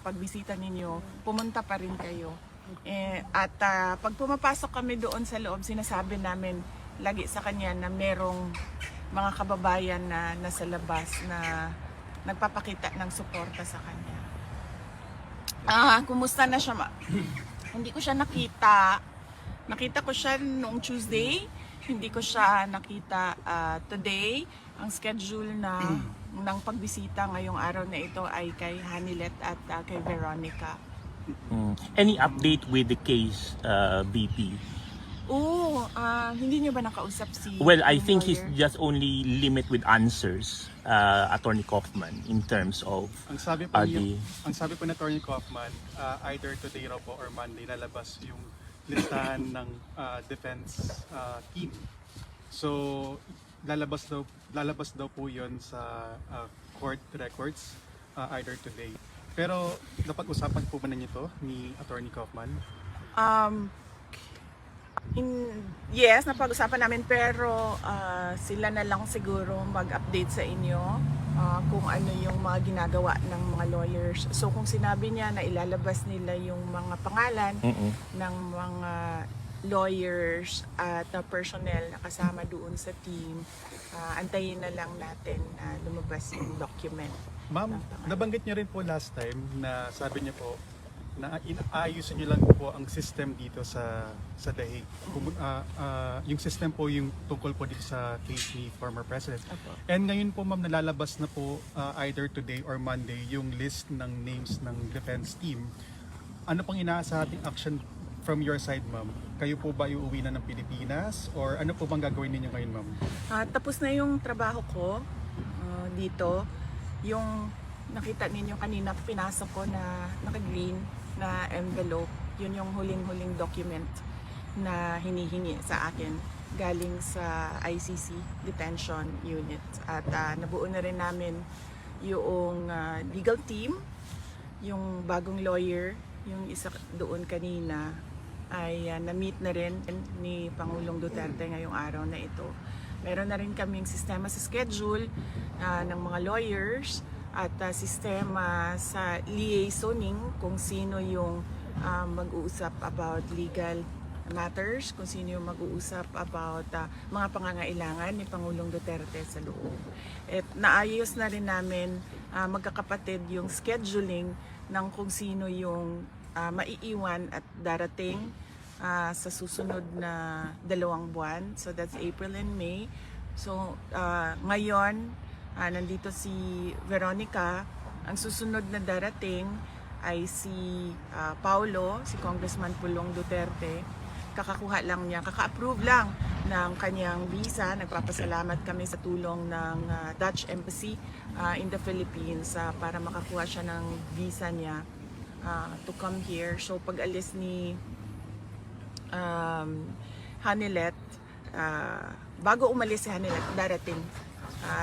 pagbisita ninyo, pumunta pa rin kayo. At pag pumapasok kami doon sa loob, sinasabi namin lagi sa kanya na merong mga kababayan na nasa labas na nagpapakita ng suporta sa kanya. Kumusta na siya? Hindi ko siya nakita. Nakita ko siya noong Tuesday. Hindi ko siya nakita today. Ang schedule ng pagbisita ngayong araw na ito ay kay Hanilet at kay Veronica. Any update with the case, VP? Hindi niyo ba nakausap si... Well, I yung think he's lawyer? just only limit with answers, Attorney Kaufman, in terms of Ang sabi po ni Attorney Kaufman, either today raw po or Monday lalabas yung listahan ng defense team. So lalabas daw po 'yon sa court records either today. Pero napag-usapan po ba ninyo to ni Attorney Kaufman? Yes, napag-usapan namin, pero sila na lang siguro mag-update sa inyo kung ano yung mga ginagawa ng mga lawyers. So kung sinabi niya na ilalabas nila yung mga pangalan ng mga lawyers at personnel na kasama doon sa team, antayin na lang natin na lumabas yung document. Ma'am, nabanggit niyo rin po last time na sabi niyo po na inaayusin niyo lang po ang system dito sa The Hague. Yung system po yung tungkol po dito sa case ni former President. And ngayon po ma'am, nalalabas na po either today or Monday yung list ng names ng defense team. Ano pang inaasahating action from your side, ma'am? Kayo po ba iuwi na ng Pilipinas or ano po bang gagawin ninyo ngayon, ma'am? Tapos na yung trabaho ko dito. Yung nakita ninyo kanina, pinasok ko na naka-green na envelope. Yun yung huling-huling document na hinihingi sa akin galing sa ICC Detention Unit. At nabuo na rin namin yung legal team, yung bagong lawyer, yung isa doon kanina ay na-meet na rin ni Pangulong Duterte ngayong araw na ito. Meron na rin kaming sistema sa schedule ng mga lawyers at sistema sa liaisoning kung sino yung mag-uusap about legal matters, kung sino yung mag-uusap about mga pangangailangan ni Pangulong Duterte sa loob. At naayos na rin namin magkakapatid yung scheduling ng kung sino yung maiiwan at darating sa susunod na 2 buwan. So that's April and May. So ngayon, nandito si Veronica. Ang susunod na darating ay si Paulo, si Congressman Pulong Duterte. Kakakuha lang niya, kaka-approve lang ng kanyang visa. Nagpapasalamat kami sa tulong ng Dutch Embassy in the Philippines para makakuha siya ng visa niya to come here. So pag alis ni Hanilet, bago umalis si Hanilet, darating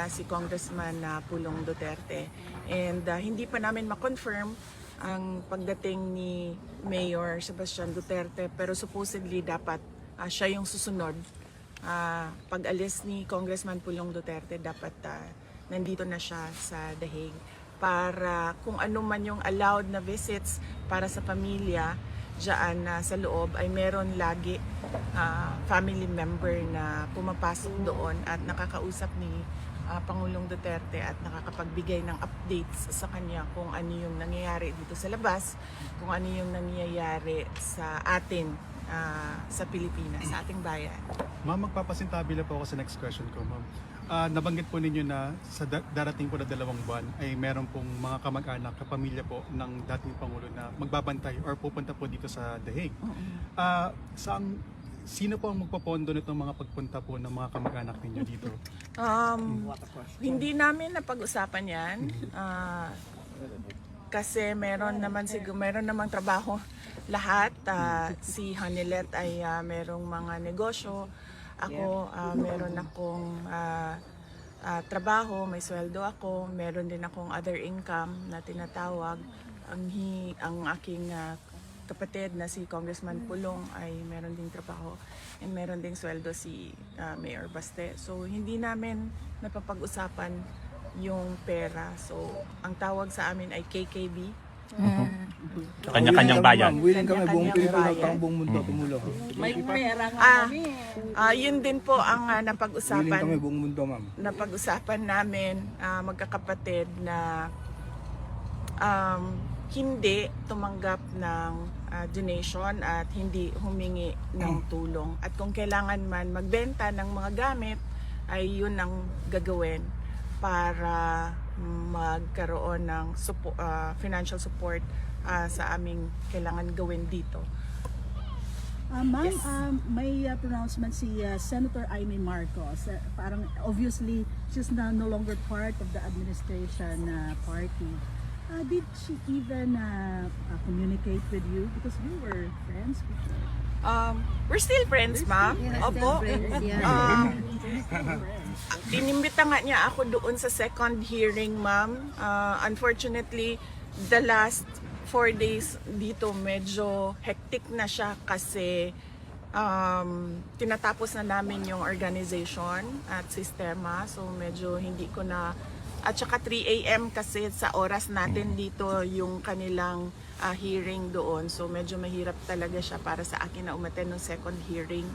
si Congressman Pulong Duterte. And hindi pa namin ma-confirm ang pagdating ni Mayor Sebastian Duterte, pero supposedly dapat siya yung susunod. Pag alis ni Congressman Pulong Duterte, dapat nandito na siya sa The Hague para kung ano man yung allowed na visits para sa pamilya dyan sa loob, ay meron lagi family member na pumapasok doon at nakakausap ni Pangulong Duterte at nakakapagbigay ng updates sa kanya kung ano yung nangyayari dito sa labas, kung ano yung nangyayari sa atin sa Pilipinas, sa ating bayan. Ma'am, magpapasintabi lang po ako sa next question ko, ma'am. Nabanggit po ninyo na sa darating po na 2 buwan ay meron pong mga kamag-anak, kapamilya po ng dating Pangulo na magbabantay or pupunta po dito sa The Hague. Sino po ang magpapondo nitong mga pagpunta po ng mga kamag-anak ninyo dito? Hindi namin napag-usapan yan. Kasi meron namang trabaho lahat. Si Hanilet ay merong mga negosyo. Ako, meron akong trabaho, may sweldo ako, meron din akong other income na tinatawag. Ang aking kapatid na si Congressman Pulong ay meron ding trabaho and meron ding sweldo si Mayor Baste. So hindi namin napapag-usapan yung pera. So ang tawag sa amin ay KKB, Sa kanya-kanyang bayan. Willing kami buong Kanya-kanyang Pilipinas bayan. at buong mundo tumulong. May pera nga kami. Yun din po ang Willing kami napag-usapan. buong mundo, ma'am. Napag-usapan namin magkakapatid na hindi tumanggap ng donation at hindi humingi ng tulong. At kung kailangan man magbenta ng mga gamit, ay yun ang gagawin para magkaroon ng financial support sa aming kailangan gawin dito. Ma'am, Yes. may pronouncement si Senator Amy Marcos. Parang obviously she's now no longer part of the administration party. Did she even communicate with you? Because you were friends before. We're still friends, ma'am. Opo. Inimbita nga niya ako doon sa second hearing, ma'am. Unfortunately, the last 4 days dito medyo hectic na siya kasi tinatapos na namin yung organization at sistema. So medyo hindi ko na... At saka 3 a.m. kasi sa oras natin dito yung kanilang hearing doon. So medyo mahirap talaga siya para sa akin na umattend ng second hearing.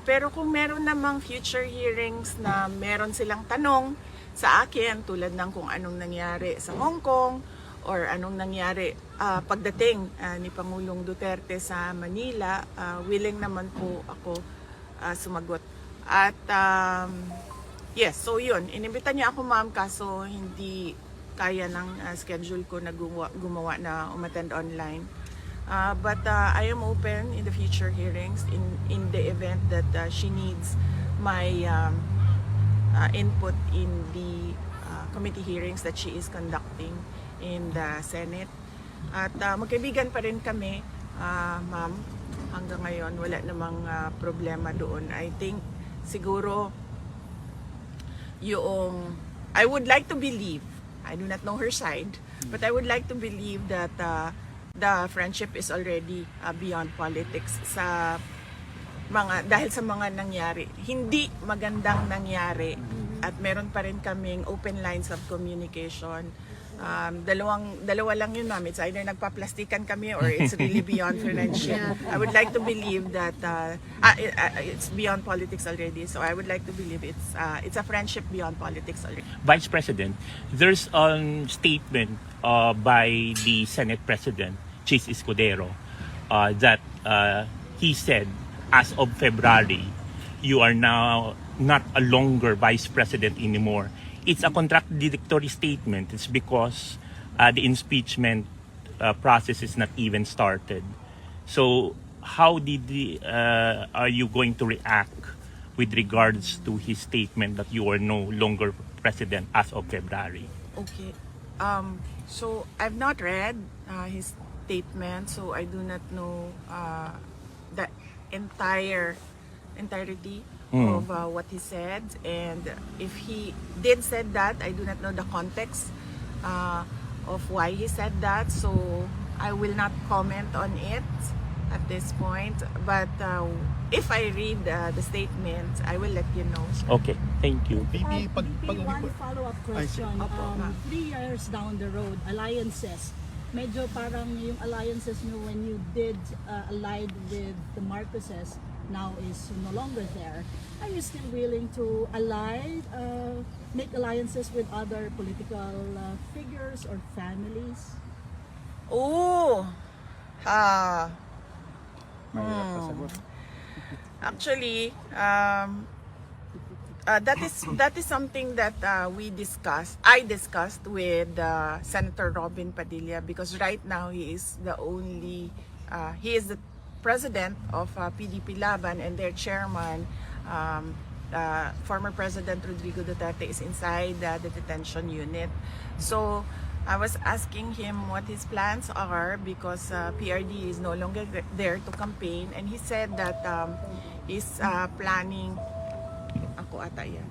Pero kung meron namang future hearings na meron silang tanong sa akin tulad ng kung anong nangyari sa Hong Kong or anong nangyari pagdating ni Pangulong Duterte sa Manila, willing naman po ako sumagot. At yes, so yun, inimbita niya ako, ma'am, kaso hindi kaya ng schedule ko na gumawa na umattend online. But I am open in the future hearings in the event that she needs my input in the committee hearings that she is conducting in the Senate. At magkaibigan pa rin kami, ma'am. Hanggang ngayon, wala namang problema doon. I think siguro I would like to believe, I do not know her side, but I would like to believe that the friendship is already beyond politics dahil sa mga nangyari. Hindi magandang nangyari at meron pa rin kaming open lines of communication. Dalawa lang yun, ma'am. It's either nagpa-plastikan kami or it's really beyond friendship. I would like to believe that it's beyond politics already. So I would like to believe it's a friendship beyond politics already. Vice President, there's a statement by the Senate President, Chis Escudero, that he said, as of February, you are now not a longer Vice President anymore. It's a contradictory statement. It's because the impeachment process is not even started. So how are you going to react with regards to his statement that you are no longer president as of February? Okay. So I've not read his statement, so I do not know the entirety of what he said, and if he did said that, I do not know the context of why he said that, so I will not comment on it at this point. But if I read the statement, I will let you know. Okay, thank you. Maybe One follow-up question. Opo, ma'am. 3 years down the road, alliances. Medyo parang yung alliances nyo when you did allied with the Marcoses now is no longer there. Are you still willing to make alliances with other political figures or families? Actually, that is something that I discussed with Senator Robin Padilla, because right now he is the president of PDP Laban, and their chairman, former President Rodrigo Duterte, is inside the detention unit. So I was asking him what his plans are, because PRD is no longer there to campaign, and he said that he's planning, ako ata yan,